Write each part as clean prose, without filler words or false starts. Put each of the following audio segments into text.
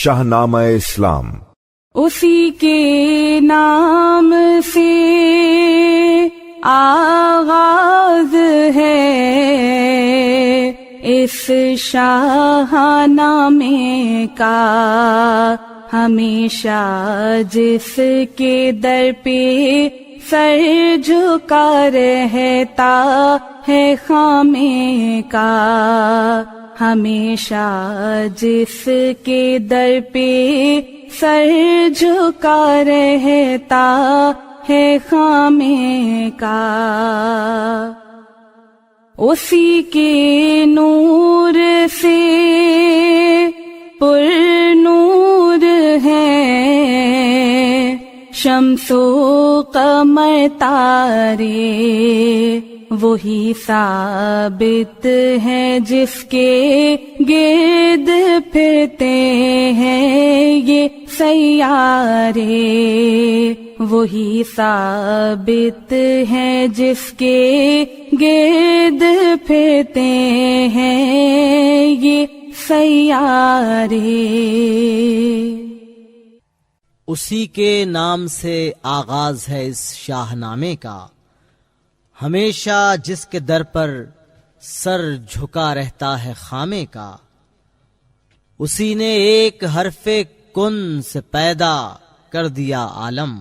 شاہنامہ اسلام اسی کے نام سے آغاز ہے اس شاہنامے کا، ہمیشہ جس کے در پہ سر جھکا رہتا ہے خامے کا، ہمیشہ جس کے در پہ سر جھکا رہتا ہے خامے کا، اسی کے نور سے پر نور ہے شمس و قمر تارے، وہی ثابت ہے جس کے گرد پھرتے ہیں یہ سیارے، وہی ثابت ہے جس کے گرد پھرتے ہیں یہ سیارے۔ اسی کے نام سے آغاز ہے اس شاہ نامے کا، ہمیشہ جس کے در پر سر جھکا رہتا ہے خامے کا، اسی نے ایک حرف کن سے پیدا کر دیا عالم،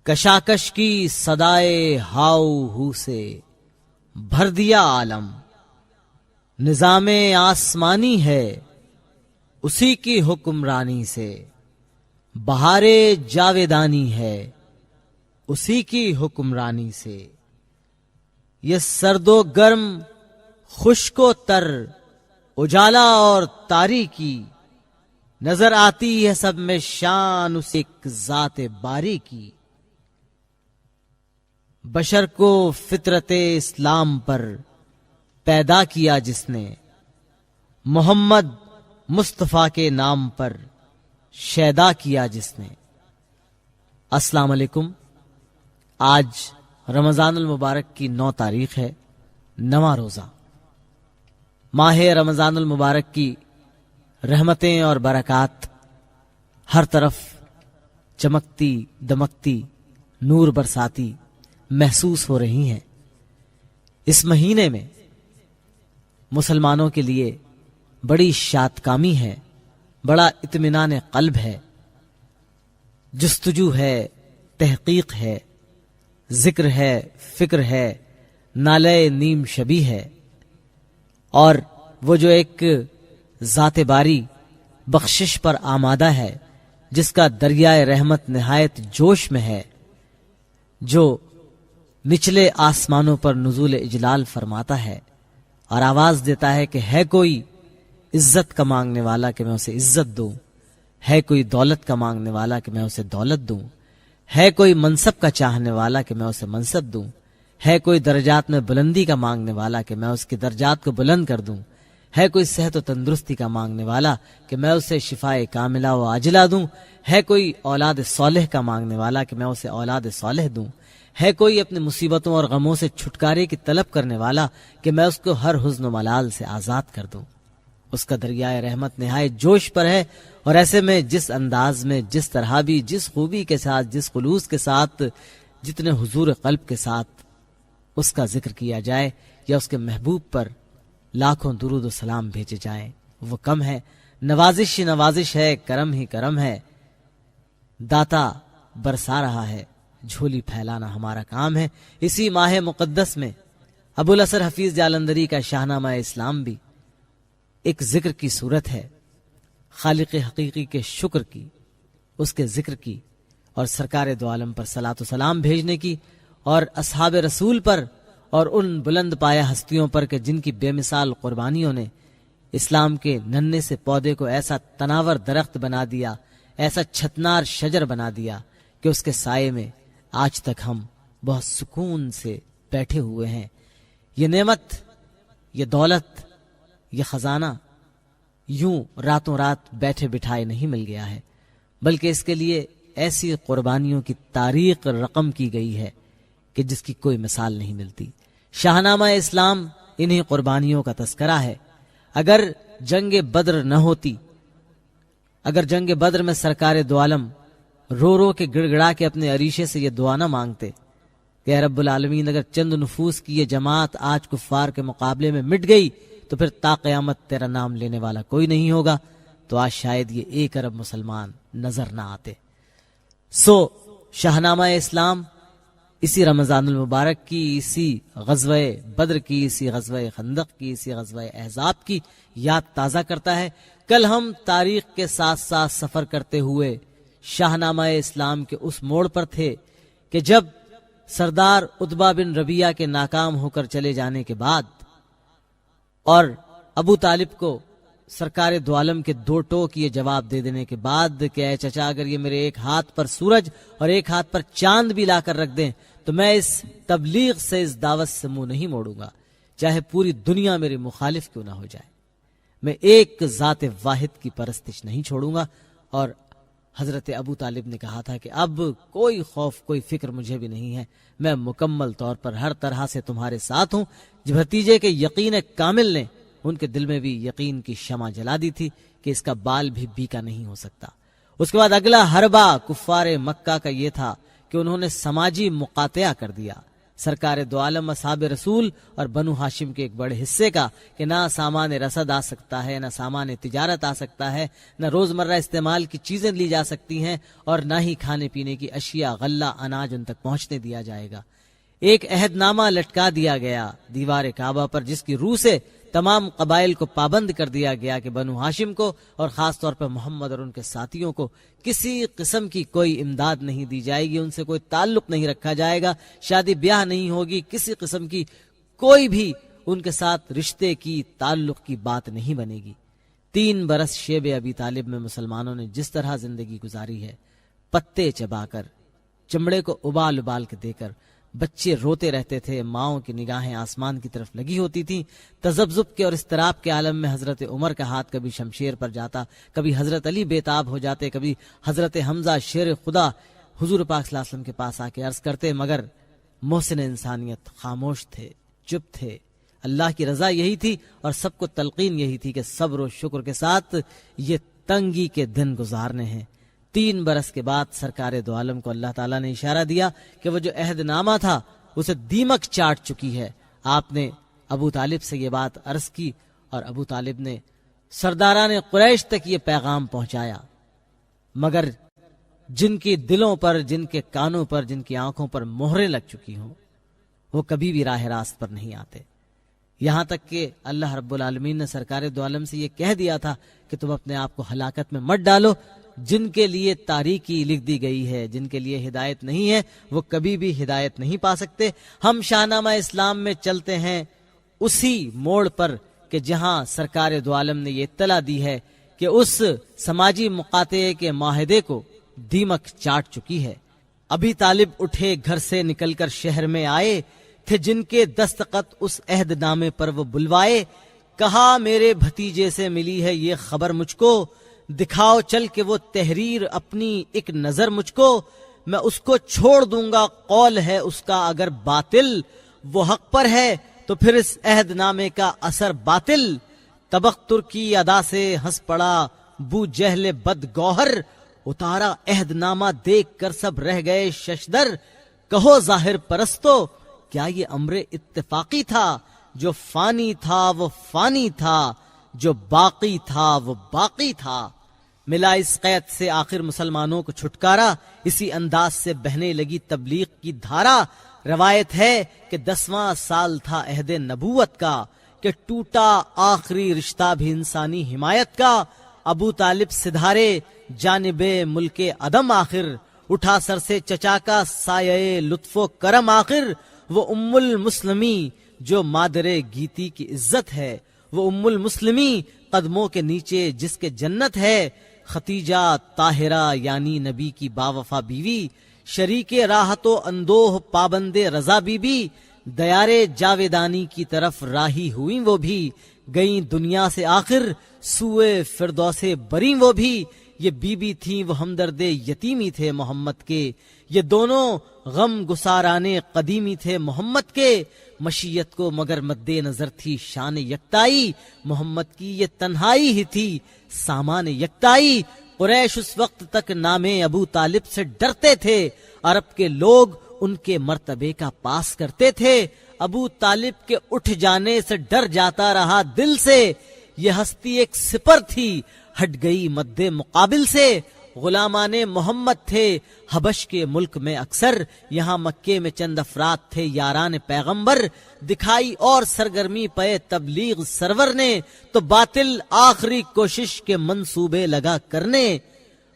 کشاکش کی صدائے ہاؤ ہو سے بھر دیا عالم، نظام آسمانی ہے اسی کی حکمرانی سے، بہار جاویدانی ہے اسی کی حکمرانی سے، یہ سرد و گرم خشک و تر اجالا اور تاریکی، نظر آتی ہے سب میں شان اس ایک ذات باری کی، بشر کو فطرت اسلام پر پیدا کیا جس نے، محمد مصطفیٰ کے نام پر شیدا کیا جس نے۔ السلام علیکم۔ آج رمضان المبارک کی 9 تاریخ ہے، 9واں روزہ۔ ماہ رمضان المبارک کی رحمتیں اور برکات ہر طرف چمکتی دمکتی نور برساتی محسوس ہو رہی ہیں۔ اس مہینے میں مسلمانوں کے لیے بڑی شاد کامی ہے، بڑا اطمینان قلب ہے، جستجو ہے، تحقیق ہے، ذکر ہے، فکر ہے، نالے نیم شبی ہے، اور وہ جو ایک ذات باری بخشش پر آمادہ ہے، جس کا دریائے رحمت نہایت جوش میں ہے، جو نچلے آسمانوں پر نزول اجلال فرماتا ہے اور آواز دیتا ہے کہ ہے کوئی عزت کا مانگنے والا کہ میں اسے عزت دوں، ہے کوئی دولت کا مانگنے والا کہ میں اسے دولت دوں، ہے کوئی منصب کا چاہنے والا کہ میں اسے منصب دوں، ہے کوئی درجات میں بلندی کا مانگنے والا کہ میں اس کی درجات کو بلند کر دوں، ہے کوئی صحت و تندرستی کا مانگنے والا کہ میں اسے شفائے کاملہ و عاجلہ دوں، ہے کوئی اولاد صالح کا مانگنے والا کہ میں اسے اولاد صالح دوں، ہے کوئی اپنی مصیبتوں اور غموں سے چھٹکارے کی طلب کرنے والا کہ میں اس کو ہر حزن و ملال سے آزاد کر دوں۔ اس کا دریائے رحمت نہایت جوش پر ہے، اور ایسے میں جس انداز میں، جس طرح بھی، جس خوبی کے ساتھ، جس خلوص کے ساتھ، جتنے حضور قلب کے ساتھ اس کا ذکر کیا جائے یا اس کے محبوب پر لاکھوں درود و سلام بھیجے جائیں وہ کم ہے۔ نوازش ہی نوازش ہے، کرم ہی کرم ہے، داتا برسا رہا ہے، جھولی پھیلانا ہمارا کام ہے۔ اسی ماہ مقدس میں ابو الاسر حفیظ جالندری کا شاہنامہ اسلام بھی ایک ذکر کی صورت ہے، خالق حقیقی کے شکر کی، اس کے ذکر کی، اور سرکار دو عالم پر صلاۃ و سلام بھیجنے کی، اور اصحاب رسول پر، اور ان بلند پایہ ہستیوں پر کہ جن کی بے مثال قربانیوں نے اسلام کے ننھے سے پودے کو ایسا تناور درخت بنا دیا، ایسا چھتنار شجر بنا دیا کہ اس کے سائے میں آج تک ہم بہت سکون سے بیٹھے ہوئے ہیں۔ یہ نعمت، یہ دولت، یہ خزانہ یوں راتوں رات بیٹھے بٹھائے نہیں مل گیا ہے، بلکہ اس کے لیے ایسی قربانیوں کی تاریخ رقم کی گئی ہے کہ جس کی کوئی مثال نہیں ملتی۔ شاہنامہ اسلام انہی قربانیوں کا تذکرہ ہے۔ اگر جنگ بدر نہ ہوتی اگر جنگ بدر میں سرکار دو عالم رو رو کے گڑ گڑا کے اپنے عریشے سے یہ دعا نہ مانگتے کہ اے رب العالمین اگر چند نفوس کی یہ جماعت آج کفار کے مقابلے میں مٹ گئی تو پھر تا قیامت تیرا نام لینے والا کوئی نہیں ہوگا، تو آج شاید یہ 1 ارب مسلمان نظر نہ آتے۔ سو شاہنامہ اسلام اسی رمضان المبارک کی، اسی غزوہ بدر کی، اسی غزوہ خندق کی، اسی غزوہ احزاب کی یاد تازہ کرتا ہے۔ کل ہم تاریخ کے ساتھ ساتھ سفر کرتے ہوئے شاہنامہ اسلام کے اس موڑ پر تھے کہ جب سردار عتبہ بن ربیعہ کے ناکام ہو کر چلے جانے کے بعد اور ابو طالب کو سرکار دو عالم کے 2 ٹوک یہ جواب دے دینے کے بعد کہ اے چچا اگر یہ میرے ایک ہاتھ پر سورج اور ایک ہاتھ پر چاند بھی لا کر رکھ دیں تو میں اس تبلیغ سے، اس دعوت سے منہ نہیں موڑوں گا، چاہے پوری دنیا میرے مخالف کیوں نہ ہو جائے، میں ایک ذات واحد کی پرستش نہیں چھوڑوں گا۔ اور حضرت ابو طالب نے کہا تھا کہ اب کوئی خوف کوئی فکر مجھے بھی نہیں ہے، میں مکمل طور پر ہر طرح سے تمہارے ساتھ ہوں۔ بھتیجے کے یقین کامل نے ان کے دل میں بھی یقین کی شمع جلا دی تھی کہ اس کا بال بھی بیکا نہیں ہو سکتا۔ اس کے بعد اگلا حربہ کفار مکہ کا یہ تھا کہ انہوں نے سماجی مقاطعہ کر دیا سرکار دو عالم، اصحاب رسول اور بنو ہاشم کے ایک بڑے حصے کا، کہ نہ سامان رسد آ سکتا ہے، نہ سامان تجارت آ سکتا ہے، نہ روزمرہ استعمال کی چیزیں لی جا سکتی ہیں، اور نہ ہی کھانے پینے کی اشیاء، غلہ، اناج ان تک پہنچنے دیا جائے گا۔ ایک عہد نامہ لٹکا دیا گیا دیوار کعبہ پر، جس کی روح سے تمام قبائل کو پابند کر دیا گیا کہ بنو ہاشم کو اور خاص طور پر محمد اور ان کے ساتھیوں کو کسی قسم کی کوئی امداد نہیں دی جائے گی، ان سے کوئی تعلق نہیں رکھا جائے گا، شادی بیاہ نہیں ہوگی، کسی قسم کی کوئی بھی ان کے ساتھ رشتے کی، تعلق کی بات نہیں بنے گی۔ 3 برس شیب ابی طالب میں مسلمانوں نے جس طرح زندگی گزاری ہے، پتے چبا کر، چمڑے کو ابال ابال کے دے کر، بچے روتے رہتے تھے، ماؤں کی نگاہیں آسمان کی طرف لگی ہوتی تھیں، تذبذب کے اور اضطراب کے عالم میں حضرت عمر کا ہاتھ کبھی شمشیر پر جاتا، کبھی حضرت علی بےتاب ہو جاتے، کبھی حضرت حمزہ شیر خدا حضور پاک صلی اللہ علیہ وسلم کے پاس آ کے عرض کرتے، مگر محسن انسانیت خاموش تھے، چپ تھے۔ اللہ کی رضا یہی تھی اور سب کو تلقین یہی تھی کہ صبر و شکر کے ساتھ یہ تنگی کے دن گزارنے ہیں۔ 3 برس کے بعد سرکار دو عالم کو اللہ تعالیٰ نے اشارہ دیا کہ وہ جو عہد نامہ تھا اسے دیمک چاٹ چکی ہے۔ آپ نے ابو طالب سے یہ بات عرض کی اور ابو طالب نے سرداران قریش تک یہ پیغام پہنچایا، مگر جن کی دلوں پر، جن کے کانوں پر، جن کی آنکھوں پر مہریں لگ چکی ہوں، وہ کبھی بھی راہ راست پر نہیں آتے۔ یہاں تک کہ اللہ رب العالمین نے سرکار دو عالم سے یہ کہہ دیا تھا کہ تم اپنے آپ کو ہلاکت میں مت ڈالو، جن کے لیے تاریکی لکھ دی گئی ہے، جن کے لیے ہدایت نہیں ہے، وہ کبھی بھی ہدایت نہیں پا سکتے۔ ہم شاہنامہ اسلام میں چلتے ہیں اسی موڑ پر کہ جہاں سرکار دو عالم نے یہ اطلاع دی ہے کہ اس سماجی مقاطعے کے معاہدے کو دیمک چاٹ چکی ہے۔ ابھی طالب اٹھے گھر سے نکل کر شہر میں آئے تھے، جن کے دستخط اس عہد نامے پر وہ بلوائے، کہا میرے بھتیجے سے ملی ہے یہ خبر مجھ کو، دکھاؤ چل کے وہ تحریر اپنی ایک نظر مجھ کو، میں اس کو چھوڑ دوں گا، قول ہے اس کا اگر باطل، وہ حق پر ہے تو پھر اس عہد نامے کا اثر باطل۔ تبختر کی ادا سے ہنس پڑا بو جہل بد گوہر، اتارا عہد نامہ دیکھ کر سب رہ گئے ششدر، کہو ظاہر پرستو کیا یہ امر اتفاقی تھا، جو فانی تھا وہ فانی تھا، جو باقی تھا وہ باقی تھا۔ ملا اس قید سے آخر مسلمانوں کو چھٹکارا، اسی انداز سے بہنے لگی تبلیغ کی دھارا۔ روایت ہے کہ 10واں سال تھا عہد نبوت کا، کہ ٹوٹا آخری رشتہ بھی انسانی حمایت کا۔ ابو طالب سدھارے جانب ملک عدم آخر، اٹھا سر سے چچا کا سایہ لطف و کرم آخر۔ وہ ام المسلمی جو مادر گیتی کی عزت ہے، وہ ام المسلمی قدموں کے نیچے جس کے جنت ہے، ختیجہ طاہرہ یعنی نبی کی باوفا بیوی، شریک راحت و اندوہ پابند رضا بی بی، دیار جاویدانی کی طرف راہی ہوئیں وہ بھی، گئیں دنیا سے آخر سوئے فردوس بریں وہ بھی۔ یہ بی بی تھیں وہ ہمدرد یتیمی تھے محمد کے، یہ دونوں غم گسارانے قدیمی تھے محمد کے، مشیت کو مگر مد نظر تھی شان یکتائی، محمد کی یہ تنہائی ہی تھی سامان یکتائی۔ قریش اس وقت تک نام ابو طالب سے ڈرتے تھے، عرب کے لوگ ان کے مرتبے کا پاس کرتے تھے۔ ابو طالب کے اٹھ جانے سے ڈر جاتا رہا دل سے، یہ ہستی ایک سپر تھی، ہٹ گئی مد مقابل سے۔ غلامان محمد تھے حبش کے ملک میں اکثر، یہاں مکے میں چند افراد تھے یاران پیغمبر۔ دکھائی اور سرگرمی پے تبلیغ سرور نے، تو باطل آخری کوشش کے منصوبے لگا کرنے۔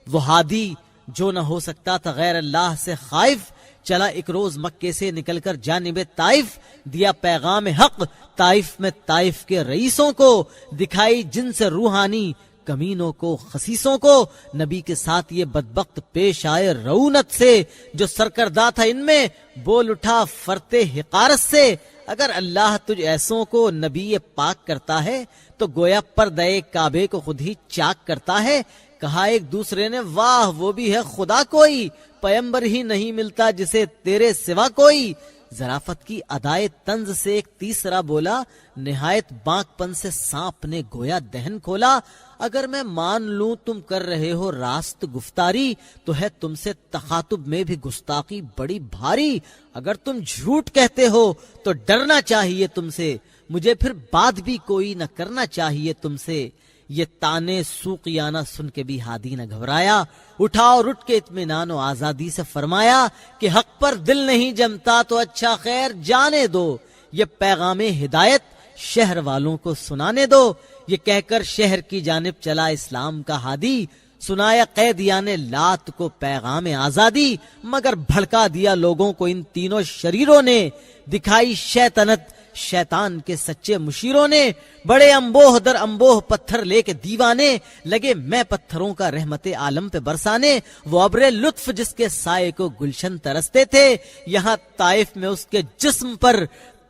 وہ ہادی جو نہ ہو سکتا تھا غیر اللہ سے خائف، چلا ایک روز مکے سے نکل کر جانب طائف، دیا پیغام حق طائف میں طائف کے رئیسوں کو، دکھائی جن سے روحانی کمینوں کو خسیسوں کو۔ نبی کے ساتھ یہ بدبخت پیش آئے رعونت سے، جو سرکردہ تھا ان میں بول اٹھا فرتے حقارت سے۔ اگر اللہ تجھ ایسوں کو نبی پاک کرتا ہے تو گویا پردے کعبے کو خود ہی چاک کرتا ہے۔ کہا ایک دوسرے نے واہ وہ بھی ہے خدا کوئی، پیمبر ہی نہیں ملتا جسے تیرے سوا کوئی۔ ظرافت کی ادائے طنز سے ایک تیسرا بولا، نہایت بانک پن سے سانپ نے گویا دہن کھولا۔ اگر میں مان لوں تم کر رہے ہو راست گفتاری، تو ہے تم سے تخاطب میں بھی گستاخی بڑی بھاری۔ اگر تم جھوٹ کہتے ہو تو ڈرنا چاہیے تم سے، مجھے پھر بات بھی کوئی نہ کرنا چاہیے تم سے۔ یہ تانے سوقیانہ سن کے بھی ہادی نہ گھبرایا، اٹھا اور اٹھ کے اطمینان و آزادی سے فرمایا کہ حق پر دل نہیں جمتا تو اچھا خیر جانے دو، یہ پیغام ہدایت شہر والوں کو سنانے دو۔ یہ کہہ کر شہر کی جانب چلا اسلام کا ہادی، سنایا قیدیان لات کو پیغام آزادی، مگر بھڑکا دیا لوگوں کو ان تینوں شریروں نے، دکھائی شیطنت شیطان کے سچے مشیروں نے۔ بڑے انبوہ در انبوہ پتھر لے کے دیوانے، لگے میں پتھروں کا رحمت عالم پہ برسانے۔ وہ ابر لطف جس کے سائے کو گلشن ترستے تھے، یہاں طائف میں اس کے جسم پر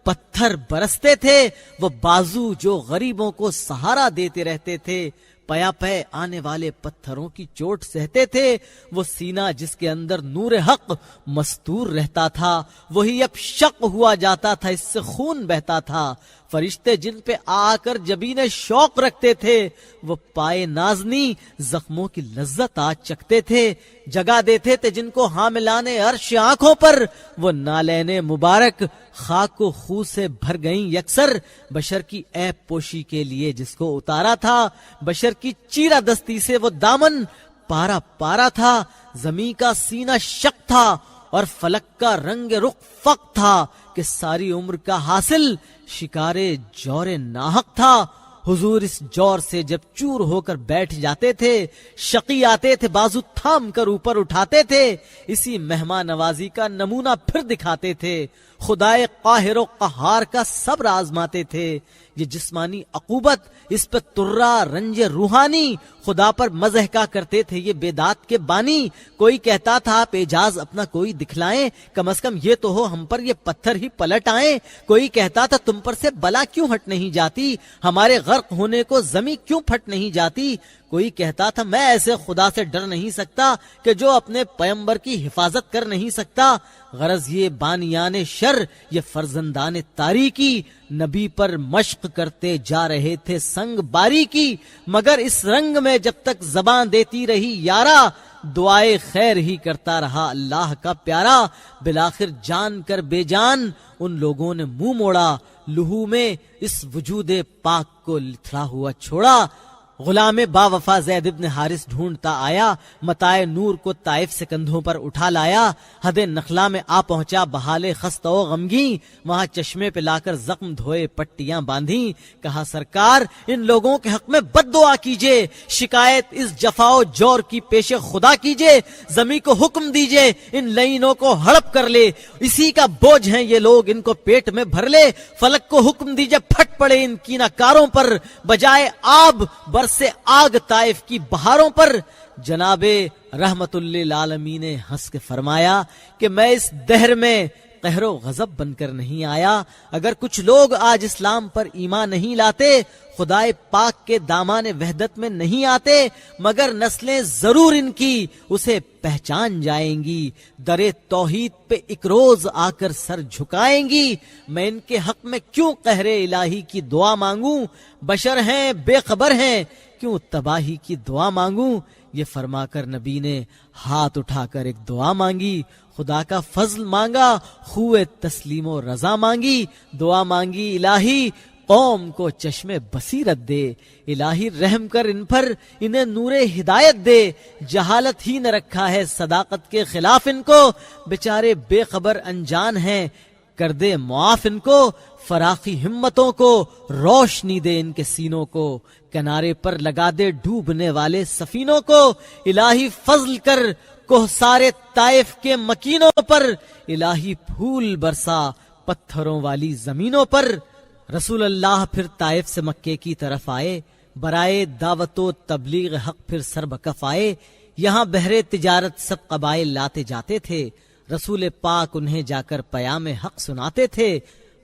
پتھر برستے تھے۔ وہ بازو جو غریبوں کو سہارا دیتے رہتے تھے، پیا پے آنے والے پتھروں کی چوٹ سہتے تھے۔ وہ سینہ جس کے اندر نور حق مستور رہتا تھا، وہی اب شق ہوا جاتا تھا، اس سے خون بہتا تھا۔ فرشتے جن پہ آ کر جبین شوق رکھتے تھے، وہ پائے نازنی زخموں کی لذت آج چکھتے تھے۔ جگہ دیتے تھے جن کو حاملان عرش آنکھوں پر، وہ نالین مبارک خاک و خو سے بھر گئیں یکسر۔ بشر کی عیب پوشی کے لیے جس کو اتارا تھا، بشر کی چیرہ دستی سے وہ دامن پارا پارا تھا۔ زمین کا سینہ شق تھا اور فلک کا رنگ رخ فق تھا، کہ ساری عمر کا حاصل شکارے جور ناحق تھا۔ حضور اس جور سے جب چور ہو کر بیٹھ جاتے تھے، شقی آتے تھے بازو تھام کر اوپر اٹھاتے تھے، اسی مہمان نوازی کا نمونہ پھر دکھاتے تھے۔ خدائے قاہر و قہار کا صبر آزماتے تھے۔ یہ جسمانی عقوبت، اس پہ ترا رنج روحانی، خدا پر مزح کا کرتے تھے یہ بیدات کے بانی۔ کوئی کہتا تھا آپ اعجاز اپنا کوئی دکھلائیں، کم از کم یہ تو ہو ہم پر یہ پتھر ہی پلٹ آئیں۔ کوئی کہتا تھا تم پر سے بلا کیوں ہٹ نہیں جاتی، ہمارے غرق ہونے کو زمین کیوں پھٹ نہیں جاتی۔ کوئی کہتا تھا میں ایسے خدا سے ڈر نہیں سکتا کہ جو اپنے پیمبر کی حفاظت کر نہیں سکتا۔ غرض یہ بانیان شر، یہ فرزندان تاریکی، نبی پر مشق کرتے جا رہے تھے سنگ باری کی، مگر اس رنگ میں جب تک زبان دیتی رہی یارا، دعائے خیر ہی کرتا رہا اللہ کا پیارا۔ بالآخر جان کر بے جان ان لوگوں نے منہ موڑا، لہو میں اس وجود پاک کو لتھڑا ہوا چھوڑا۔ غلام با وفا زید ابن حارث ڈھونڈتا آیا، متاع نور کو طائف سے کندھوں پر اٹھا لایا۔ حد نخلا میں آ پہنچا بحال خستہ و غمگین، وہاں چشمے پہ لا کر زخم دھوئے پٹیاں باندھی۔ کہا سرکار ان لوگوں کے حق میں بد دعا کیجئے، شکایت اس جفا و جور کی پیش خدا کیجئے، زمین کو حکم دیجئے ان لعینوں کو ہڑپ کر لے، اسی کا بوجھ ہیں یہ لوگ، ان کو پیٹ میں بھر لے۔ فلک کو حکم دیجئے پھٹ پڑے ان کینہ کاروں پر، بجائے آب سے آگ طائف کی بہاروں پر۔ جناب رحمت للعالمین نے ہنس کے فرمایا کہ میں اس دہر میں قہر و غضب بن کر نہیں آیا۔ اگر کچھ لوگ آج اسلام پر ایمان نہیں لاتے، خدائے پاک کے دامان وحدت میں نہیں آتے، مگر نسلیں ضرور ان کی اسے پہچان جائیں گی، در توحید پہ ایک روز آ کر سر جھکائیں گی۔ میں ان کے حق میں کیوں قہر الہی کی دعا مانگوں، بشر ہیں بے خبر ہیں کیوں تباہی کی دعا مانگوں؟ یہ فرما کر نبی نے ہاتھ اٹھا کر ایک دعا مانگی، خدا کا فضل مانگا، خوئے تسلیم و رضا مانگی، دعا مانگی الہی قوم کو چشم بصیرت دے، الہی رحم کر ان پر، انہیں نور ہدایت دے، جہالت ہی نہ رکھا ہے صداقت کے خلاف ان کو، بیچارے بے خبر انجان ہیں، کر دے معاف ان کو، فراخی ہمتوں کو، روشنی دے ان کے سینوں کو، کنارے پر لگا دے ڈوبنے والے سفینوں کو، الہی فضل کر کوہسار طائف کے مکینوں پر، الہی پھول برسا پتھروں والی زمینوں پر۔ رسول اللہ پھر طائف سے مکے کی طرف آئے، برائے دعوت و تبلیغ حق پھر سر بکف آئے۔ یہاں بہرے تجارت سب قبائل لاتے جاتے تھے، رسول پاک انہیں جا کر پیام حق سناتے تھے۔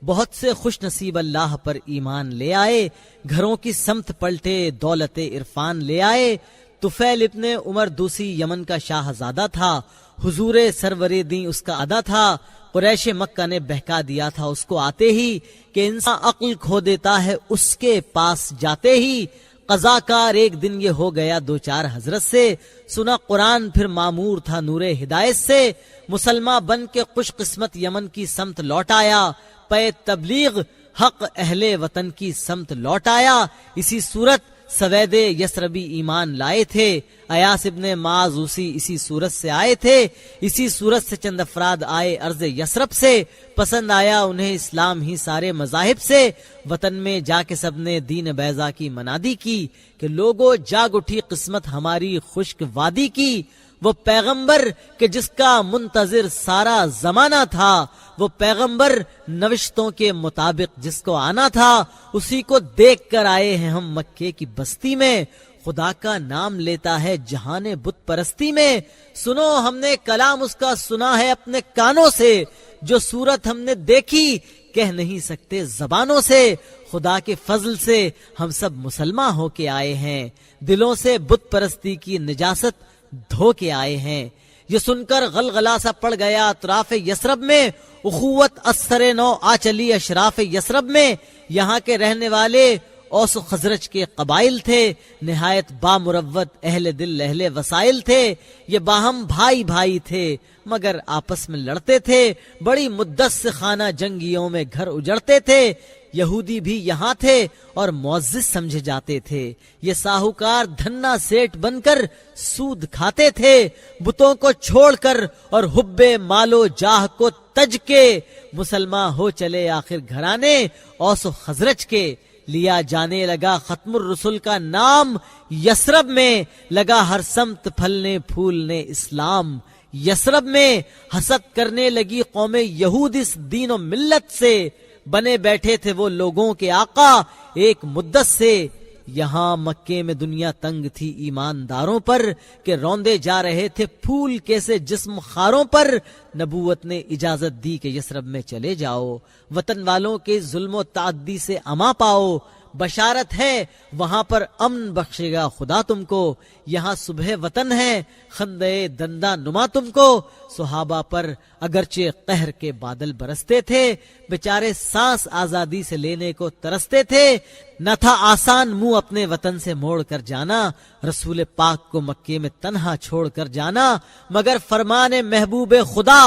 بہت سے خوش نصیب اللہ پر ایمان لے آئے، گھروں کی سمت پلٹے دولت عرفان لے آئے۔ طفیل ابن عمر دوسی یمن کا شاہزادہ تھا، حضور سرور دین اس کا ادا تھا۔ قریش مکہ نے بہکا دیا تھا اس کو آتے ہی کہ انسان عقل کھو دیتا ہے اس کے پاس جاتے ہی۔ قضا کار ایک دن یہ ہو گیا دو چار حضرت سے، سنا قرآن پھر معمور تھا نور ہدایت سے۔ مسلمان بن کے خوش قسمت یمن کی سمت لوٹ آیا، پے تبلیغ حق اہل وطن کی سمت لوٹ آیا۔ اسی صورت سوید یسربی ایمان لائے تھے، ایاس ابن معزوسی اسی صورت سے آئے تھے۔ اسی صورت سے چند افراد آئے ارض یسرب سے، پسند آیا انہیں اسلام ہی سارے مذاہب سے۔ وطن میں جا کے سب نے دین بیضا کی منادی کی کہ لوگوں جاگ اٹھی قسمت ہماری خشک وادی کی۔ وہ پیغمبر کہ جس کا منتظر سارا زمانہ تھا، وہ پیغمبر نوشتوں کے مطابق جس کو آنا تھا، اسی کو دیکھ کر آئے ہیں ہم مکے کی بستی میں۔ خدا کا نام لیتا ہے جہان بت پرستی میں، سنو ہم نے کلام اس کا سنا ہے اپنے کانوں سے، جو صورت ہم نے دیکھی کہہ نہیں سکتے زبانوں سے۔ خدا کے فضل سے ہم سب مسلمان ہو کے آئے ہیں، دلوں سے بت پرستی کی نجاست دھو کے آئے ہیں۔ یہ سن کر غلغلہ سا پڑ گیا اطراف یسرب میں، اخوت اثر نو آ چلی اشراف یسرب میں۔ یہاں کے رہنے والے اوس و خزرج کے قبائل تھے، نہایت بامروت اہل دل اہل وسائل تھے۔ یہ باہم بھائی بھائی تھے مگر آپس میں لڑتے تھے، بڑی مدت سے خانہ جنگیوں میں گھر اجڑتے تھے۔ یہودی بھی یہاں تھے اور معزز سمجھے جاتے تھے، یہ ساہوکار دھنا سیٹ بن کر سود کھاتے تھے۔ بتوں کو چھوڑ کر اور حب مالو جاہ کو تج کے، مسلمان ہو چلے آخر گھرانے اوس و خزرج کے۔ لیا جانے لگا ختم الرسل کا نام، یسرب میں لگا ہر سمت پھلنے پھولنے اسلام۔ یسرب میں حسد کرنے لگی قوم یہود اس دین و ملت سے، بنے بیٹھے تھے وہ لوگوں کے آقا ایک مدت سے۔ یہاں مکے میں دنیا تنگ تھی ایمانداروں پر، کہ روندے جا رہے تھے پھول کیسے جسم خاروں پر۔ نبوت نے اجازت دی کہ یسرب میں چلے جاؤ، وطن والوں کے ظلم و تعدی سے اما پاؤ۔ بشارت ہے وہاں پر امن بخشے گا خدا تم کو، یہاں صبح وطن ہے خندے دندہ نما تم کو۔ صحابہ پر اگرچہ قہر کے بادل برستے تھے، بیچارے سانس آزادی سے لینے کو ترستے تھے۔ نہ تھا آسان منہ اپنے وطن سے موڑ کر جانا، رسول پاک کو مکے میں تنہا چھوڑ کر جانا، مگر فرمان محبوب خدا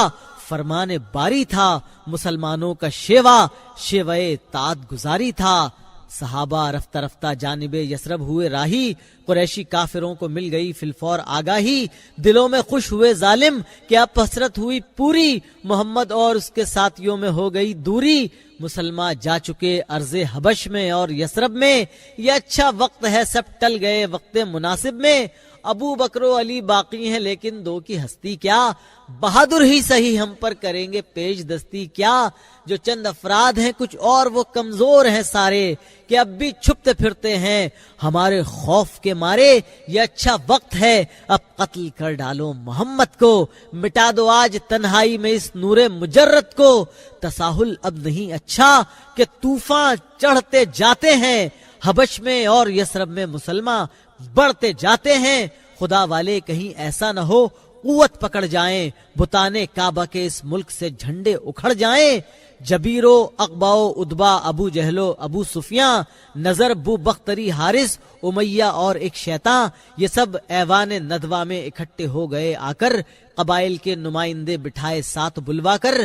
فرمان باری تھا، مسلمانوں کا شیوہ طاعت گزاری تھا۔ صحابہ رفتہ رفتہ جانب یسرب ہوئے راہی، قریشی کافروں کو مل گئی فی الفور آگاہی، دلوں میں خوش ہوئے ظالم کہ اب حسرت ہوئی پوری، محمد اور اس کے ساتھیوں میں ہو گئی دوری۔ مسلمان جا چکے ارض حبش میں اور یسرب میں، یہ اچھا وقت ہے سب ٹل گئے وقت مناسب میں۔ ابو بکر و علی باقی ہیں لیکن دو کی ہستی کیا، بہادر ہی سہی ہم پر کریں گے پیش دستی کیا۔ جو چند افراد ہیں کچھ اور وہ کمزور ہیں سارے، کہ اب بھی چھپتے پھرتے ہیں ہمارے خوف کے مارے۔ یہ اچھا وقت ہے اب قتل کر ڈالو محمد کو، مٹا دو آج تنہائی میں اس نور مجرد کو۔ تساہل اب نہیں اچھا کہ طوفان چڑھتے جاتے ہیں، حبش میں اور یسرب میں مسلمان بڑھتے جاتے ہیں۔ خدا والے کہیں ایسا نہ ہو قوت پکڑ جائیں، بتانے کعبہ کے اس ملک سے جھنڈے اکھڑ جائیں۔ جبیرو اقباؤ ادبا ابو جہلو ابو سفیاں نظر بو بختری حارث امیہ اور ایک شیطان، یہ سب ایوان ندوہ میں اکٹھے ہو گئے آ کر قبائل کے نمائندے بٹھائے ساتھ بلوا کر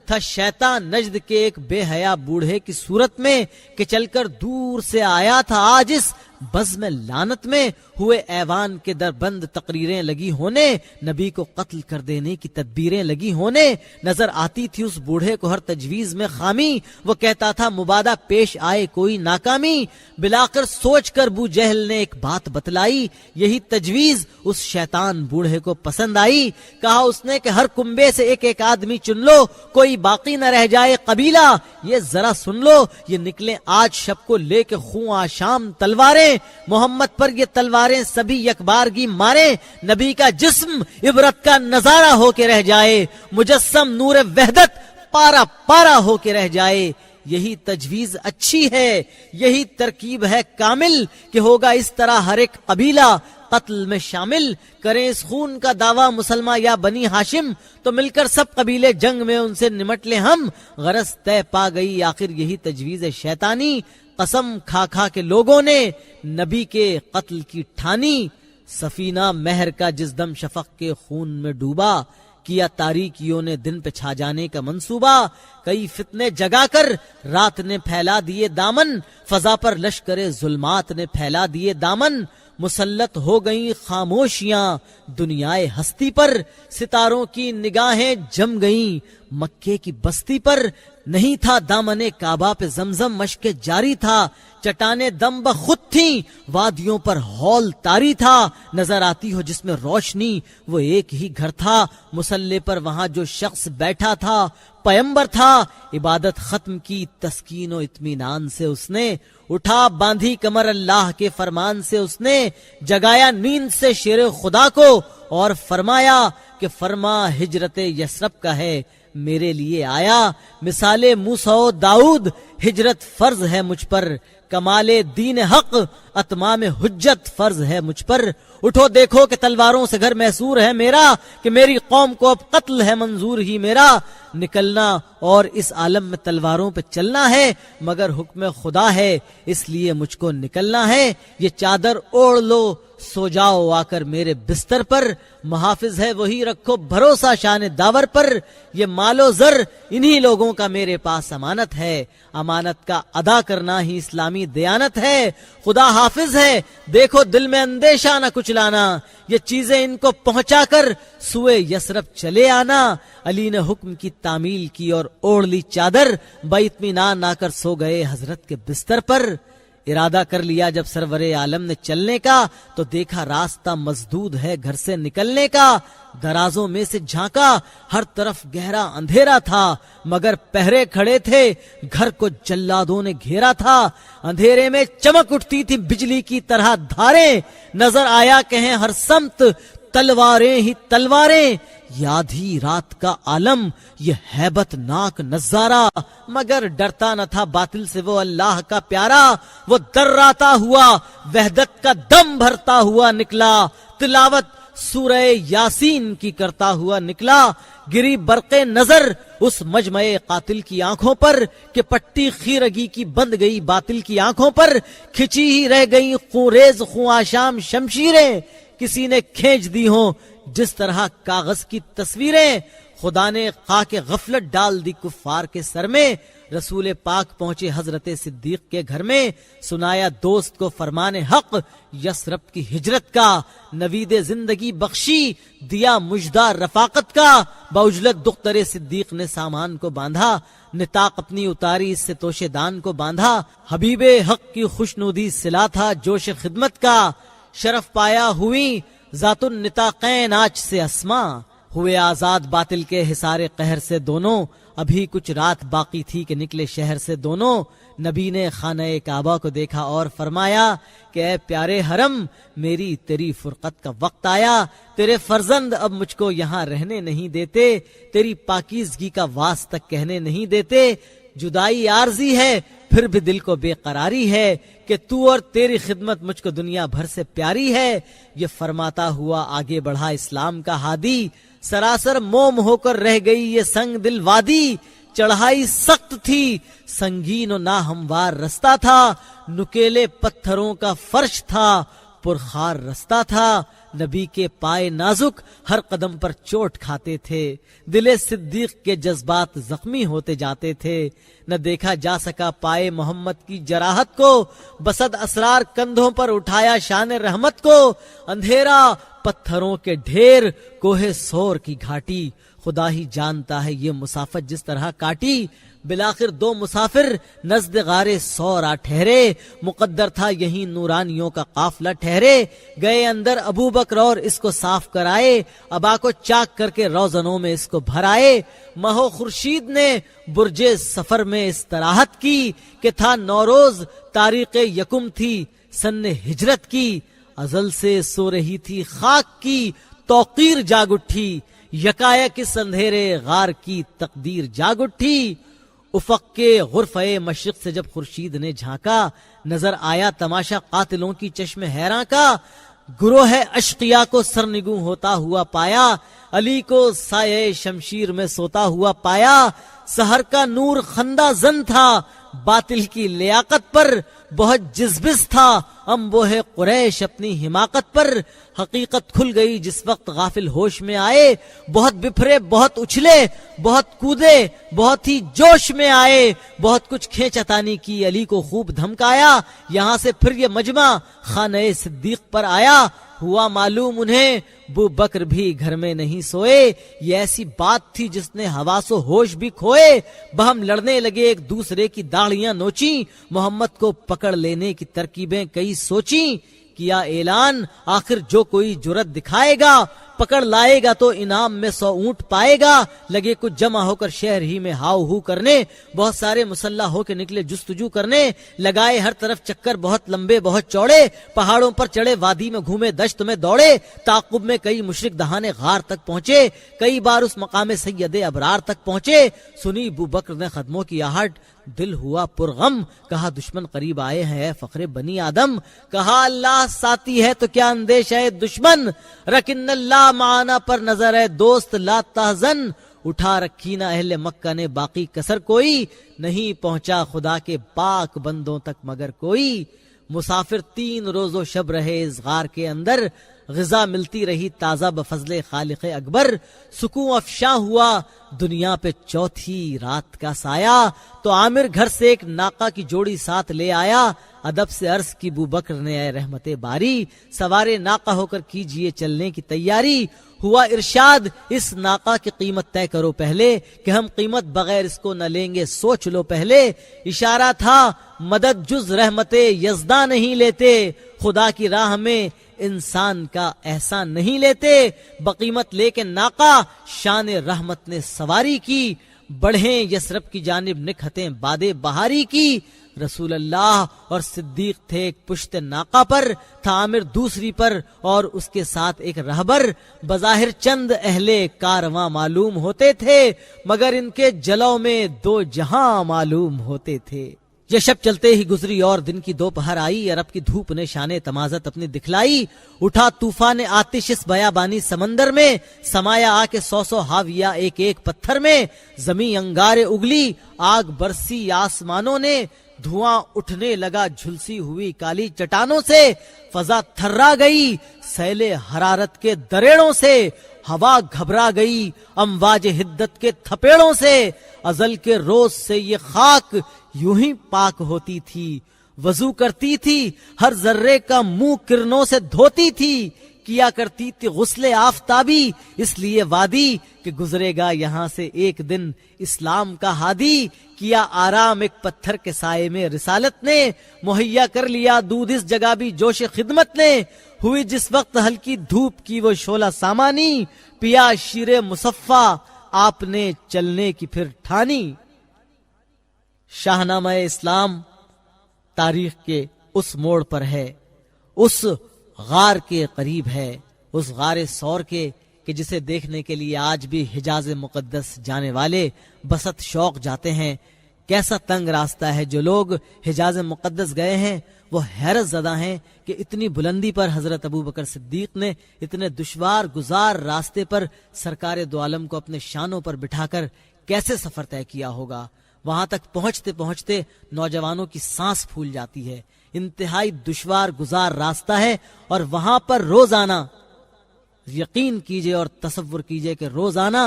تھا شیطان نجد کے ایک بے حیا بوڑھے کی صورت میں کہ چل کر دور سے آیا تھا آج اس بزم لعنت میں ہوئے ایوان کے در بند تقریریں لگی ہونے، نبی کو قتل کر دینے کی تدبیریں لگی ہونے، نظر آتی تھی اس بوڑھے کو ہر تجویز میں خامی، وہ کہتا تھا مبادہ پیش آئے کوئی ناکامی، بلاخر سوچ کر ابو جہل نے ایک بات بتلائی، یہی تجویز اس شیطان بوڑھے کو پسند آئی، کہا اس نے کہ ہر کنبے سے ایک ایک آدمی چن لو، کوئی باقی نہ رہ جائے قبیلہ، یہ ذرا سن لو، یہ نکلے آج شب کو لے کے خوں آشام تلواریں، محمد پر یہ تلواریں سبھی یکبارگی مارے، نبی کا جسم عبرت کا نظارہ ہو کے رہ جائے، مجسم نور وحدت پارا پارا ہو کے رہ جائے، یہی تجویز اچھی ہے، یہی ترکیب ہے کامل کہ ہوگا اس طرح ہر ایک قبیلہ قتل میں شامل، کریں اس خون کا دعویٰ مسلمہ یا بنی ہاشم تو مل کر سب قبیلے جنگ میں ان سے نمٹ لیں ہم، غرض طے پا گئی آخر یہی تجویز شیطانی، قسم کھا کھا کے لوگوں نے نبی کے قتل کی ٹھانی، سفینہ مہر کا جس دم شفق کے خون میں ڈوبا، کیا تاریکیوں نے دن پہ چھا جانے کا منصوبہ، کئی فتنے جگا کر رات نے پھیلا دیے دامن، فضا پر لشکر ظلمات نے پھیلا دیے دامن، مسلط ہو گئیں خاموشیاں دنیائے ہستی پر، ستاروں کی نگاہیں جم گئیں مکے کی بستی پر، نہیں تھا دامن کعبہ پہ زمزم مشق جاری تھا، چٹانیں دم بخود تھیں وادیوں پر ہول تاری تھا، نظر آتی ہو جس میں روشنی وہ ایک ہی گھر تھا، مسلح پر وہاں جو شخص بیٹھا تھا پیمبر تھا، عبادت ختم کی تسکین و اطمینان سے اس نے، اٹھا باندھی کمر اللہ کے فرمان سے اس نے، جگایا نیند سے شیر خدا کو اور فرمایا کہ فرما ہجرت یثرب کا ہے میرے لیے آیا، مثال موسیٰ و داؤد ہجرت فرض ہے مجھ پر، کمال دین حق اتمام حجت فرض ہے مجھ پر، اٹھو دیکھو کہ تلواروں سے گھر محصور ہے میرا، کہ میری قوم کو اب قتل ہے منظور ہی میرا، نکلنا اور اس عالم میں تلواروں پہ چلنا ہے مگر حکم خدا ہے اس لیے مجھ کو نکلنا ہے، یہ چادر اوڑھ لو سو جاؤ آ کر میرے بستر پر، محافظ ہے وہی رکھو بھروسہ شان داور پر، یہ مال و زر انہی لوگوں کا میرے پاس امانت ہے، امانت کا ادا کرنا ہی اسلامی دیانت ہے، خدا حافظ ہے دیکھو دل میں اندیشہ نہ کچھ لانا، یہ چیزیں ان کو پہنچا کر سوئے یثرب چلے آنا، علی نے حکم کی تعمیل کی اور اوڑھ لی چادر، با اطمینان آ کر سو گئے حضرت کے بستر پر، ارادہ کر لیا جب سرور عالم نے چلنے کا تو دیکھا راستہ مسدود ہے گھر سے نکلنے کا، درازوں میں سے جھانکا ہر طرف گہرا اندھیرا تھا مگر پہرے کھڑے تھے گھر کو جلادوں نے گھیرا تھا، اندھیرے میں چمک اٹھتی تھی بجلی کی طرح دھاریں، نظر آیا کہیں ہر سمت تلواریں ہی تلواریں، یاد ہی رات کا عالم یہ ہیبت ناک نظارہ، مگر ڈرتا نہ تھا باطل سے وہ اللہ کا پیارا، وہ دراتا ہوا وحدت کا دم بھرتا ہوا نکلا، تلاوت سورہ یاسین کی کرتا ہوا نکلا، گری برق نظر اس مجمع قاتل کی آنکھوں پر کہ پٹی خیرگی کی بند گئی باطل کی آنکھوں پر، کھچی ہی رہ گئی خونریز خوں آشام شمشیریں، کسی نے کھینچ دی ہوں جس طرح کاغذ کی تصویریں، خدا نے خاک غفلت ڈال دی کفار کے سر میں، رسول پاک پہنچے حضرت صدیق کے گھر میں، سنایا دوست کو فرمان حق یثرب کی ہجرت کا، نوید زندگی بخشی دیا مجدہ رفاقت کا، باوجلت دختر صدیق نے سامان کو باندھا، نطاق اپنی اتاری اس سے توشے دان کو باندھا، حبیب حق کی خوشنودی صلا تھا جوش خدمت کا، شرف پایا ہوئی ذات النطاقین آج سے اسما، ہوئے آزاد باطل کے حصار قہر سے دونوں، ابھی کچھ رات باقی تھی کہ نکلے شہر سے دونوں، نبی نے خانہ کعبہ کو دیکھا اور فرمایا کہ اے پیارے حرم میری تیری فرقت کا وقت آیا، تیرے فرزند اب مجھ کو یہاں رہنے نہیں دیتے، تیری پاکیزگی کا واس تک کہنے نہیں دیتے، جدائی عارضی ہے پھر بھی دل کو بے قراری ہے کہ تو اور تیری خدمت مجھ کو دنیا بھر سے پیاری ہے، یہ فرماتا ہوا آگے بڑھا اسلام کا ہادی، سراسر موم ہو کر رہ گئی یہ سنگ دل وادی، چڑھائی سخت تھی، سنگین و ناہموار رستہ تھا، نکیلے پتھروں کا فرش تھا، پرخار رستہ تھا، نبی کے پائے نازک ہر قدم پر چوٹ کھاتے تھے، دل صدیق کے جذبات زخمی ہوتے جاتے تھے، نہ دیکھا جا سکا پائے محمد کی جراحت کو، بسد اسرار کندھوں پر اٹھایا شان رحمت کو، اندھیرا پتھروں کے ڈھیر، کوہ سور کی گھاٹی، خدا ہی جانتا ہے یہ مسافت جس طرح کاٹی، بالآخر دو مسافر نزد غار سور آ ٹھہرے، مقدر تھا یہیں نورانیوں کا قافلہ ٹھہرے، گئے اندر ابو بکر اور اس کو صاف کرائے، ابا کو چاک کر کے روزنوں میں اس کو بھرائے، مہو خورشید نے برج سفر میں استراحت کی کہ تھا نوروز تاریخ یکم تھی سن ہجرت کی، ازل سے سو رہی تھی خاک کی توقیر جاگ اٹھی، یکایک اس اندھیرے غار کی تقدیر جاگ اٹھی، افق کے غرفے مشرق سے جب خورشید نے جھانکا، نظر آیا تماشا قاتلوں کی چشم حیراں کا، گروہ اشقیا کو سرنگوں ہوتا ہوا پایا، علی کو سایہ شمشیر میں سوتا ہوا پایا، سحر کا نور خندہ زن تھا، باطل کی لیاقت پر بہت جذبس تھا، انبوہ قریش اپنی حماقت پر، حقیقت کھل گئی جس وقت غافل ہوش میں آئے، بہت بپھرے بہت اچھلے بہت کودے، بہت ہی جوش میں آئے، بہت کچھ کھینچتانی کی، علی کو خوب دھمکایا، یہاں سے پھر یہ مجمع خانہ صدیق پر آیا، ہوا معلوم انہیں ابو بکر بھی گھر میں نہیں سوئے، یہ ایسی بات تھی جس نے حواس و ہوش بھی کھوئے، بہم لڑنے لگے ایک دوسرے کی داڑیاں نوچیں، محمد کو پکڑ لینے کی ترکیبیں کئی سوچیں، کیا اعلان آخر جو کوئی جرت دکھائے گا، پکڑ لائے گا تو انعام میں 100 اونٹ پائے گا، لگے کچھ جمع ہو کر شہر ہی میں ہاؤ ہو کرنے، بہت سارے مسلح ہو کے نکلے جستجو کرنے، لگائے ہر طرف چکر بہت لمبے بہت چوڑے، پہاڑوں پر چڑھے وادی میں گھومے دشت میں دوڑے، تعاقب میں کئی مشرک دہانے غار تک پہنچے، کئی بار اس مقام سید ابرار تک پہنچے، سنی ابو بکر نے قدموں کی آہٹ، دل ہوا پرغم، کہا دشمن قریب آئے ہیں فخر بنی آدم، کہا اللہ ساتھی ہے تو کیا اندیش ہے دشمن، رکن اللہ معانا پر نظر ہے دوست لا تحزن، اٹھا رکھی نہ اہل مکہ نے باقی کسر کوئی، نہیں پہنچا خدا کے پاک بندوں تک مگر کوئی، مسافر 3 روز و شب رہے اس غار کے اندر، غذا ملتی رہی تازہ بفضل خالق اکبر، سکون افشاں ہوا دنیا پہ چوتھی رات کا سایہ، تو عامر گھر سے ایک ناقہ کی جوڑی ساتھ لے آیا، ادب سے عرض کی ابو بکر نے اے رحمت باری، سوارے ناقہ ہو کر کیجئے چلنے کی تیاری، ہوا ارشاد اس ناقہ کی قیمت طے کرو پہلے، کہ ہم قیمت بغیر اس کو نہ لیں گے سوچ لو پہلے، اشارہ تھا مدد جز رحمت یزداں نہیں لیتے، خدا کی راہ میں انسان کا احسان نہیں لیتے، بقیمت لے کے ناقہ شان رحمت نے سواری کی، بڑھیں یسرب کی جانب نکھتیں باد بہاری کی، رسول اللہ اور صدیق تھے ایک پشت ناقہ پر، تھا عامر دوسری پر اور اس کے ساتھ ایک رہبر، بظاہر چند اہل کارواں معلوم ہوتے تھے، مگر ان کے جلوں میں 2 جہاں معلوم ہوتے تھے۔ یہ شب چلتے ہی گزری اور دن کی دوپہر آئی، عرب کی دھوپ نے شان تمازت اپنی دکھلائی، اٹھا طوفان آتش اس بیابانی سمندر میں، سمایا آ کے 100 ہاویہ ایک ایک پتھر میں، زمین انگارے اگلی آگ برسی آسمانوں نے، دھواں اٹھنے لگا جھلسی ہوئی کالی چٹانوں سے، فضا تھرا گئی سیل حرارت کے دریڑوں سے، ہوا گھبرا گئی امواج حدت کے تھپیڑوں سے، ازل کے روز سے یہ خاک یوں ہی پاک ہوتی تھی، وضو کرتی تھی ہر ذرے کا منہ کرنوں سے دھوتی تھی، کیا کرتی تھی غسل آفتابی اس لیے وادی کہ گزرے گا یہاں سے ایک دن اسلام کا ہادی، کیا آرام ایک پتھر کے سائے میں رسالت نے، مہیا کر لیا دودھ اس جگہ بھی جوش خدمت نے، ہوئی جس وقت ہلکی دھوپ کی وہ شعلہ سامانی، پیا شیر مصفا آپ نے چلنے کی پھر ٹھانی۔ شاہنامہ اسلام تاریخ کے اس موڑ پر ہے، اس غار کے قریب ہے، اس غار سور کے کہ جسے دیکھنے کے لیے آج بھی حجاز مقدس جانے والے بسط شوق جاتے ہیں۔ کیسا تنگ راستہ ہے، جو لوگ حجاز مقدس گئے ہیں وہ حیرت زدہ ہیں کہ اتنی بلندی پر حضرت ابو بکر صدیق نے اتنے دشوار گزار راستے پر سرکار دو عالم کو اپنے شانوں پر بٹھا کر کیسے سفر طے کیا ہوگا. وہاں تک پہنچتے پہنچتے نوجوانوں کی سانس پھول جاتی ہے. انتہائی دشوار گزار راستہ ہے اور وہاں پر روزانہ یقین کیجئے اور تصور کیجئے کہ روزانہ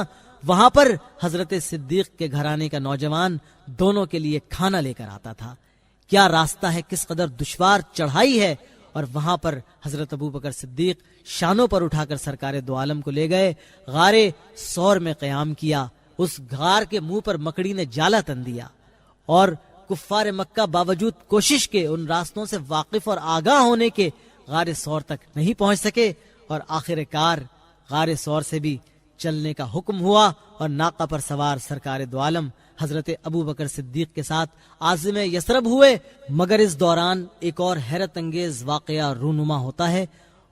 وہاں پر حضرت صدیق کے گھرانے کا نوجوان دونوں کے لیے کھانا لے کر آتا تھا. کیا راستہ ہے, کس قدر دشوار چڑھائی ہے. اور وہاں پر حضرت ابوبکر صدیق شانوں پر اٹھا کر سرکار دو عالم کو لے گئے, غار ثور میں قیام کیا. اس غار کے منہ پر مکڑی نے جالا تن دیا اور کفار مکہ باوجود کوشش کے, ان راستوں سے واقف اور آگاہ ہونے کے, غار ثور تک نہیں پہنچ سکے. اور آخر کار غار ثور سے بھی چلنے کا حکم ہوا اور ناقہ پر سوار سرکار دو عالم حضرت ابوبکر صدیق کے ساتھ عازم یثرب ہوئے. مگر اس دوران ایک اور حیرت انگیز واقعہ رونما ہوتا ہے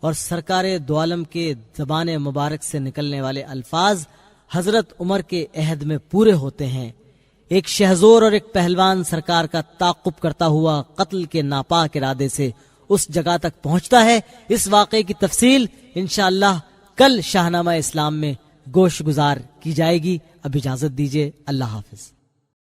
اور سرکار دو عالم کے زبان مبارک سے نکلنے والے الفاظ حضرت عمر کے عہد میں پورے ہوتے ہیں. ایک شہزور اور ایک پہلوان سرکار کا تعاقب کرتا ہوا قتل کے ناپاک ارادے سے اس جگہ تک پہنچتا ہے. اس واقعے کی تفصیل انشاءاللہ کل شاہنامہ اسلام میں گوش گزار کی جائے گی. اب اجازت دیجیے, اللہ حافظ.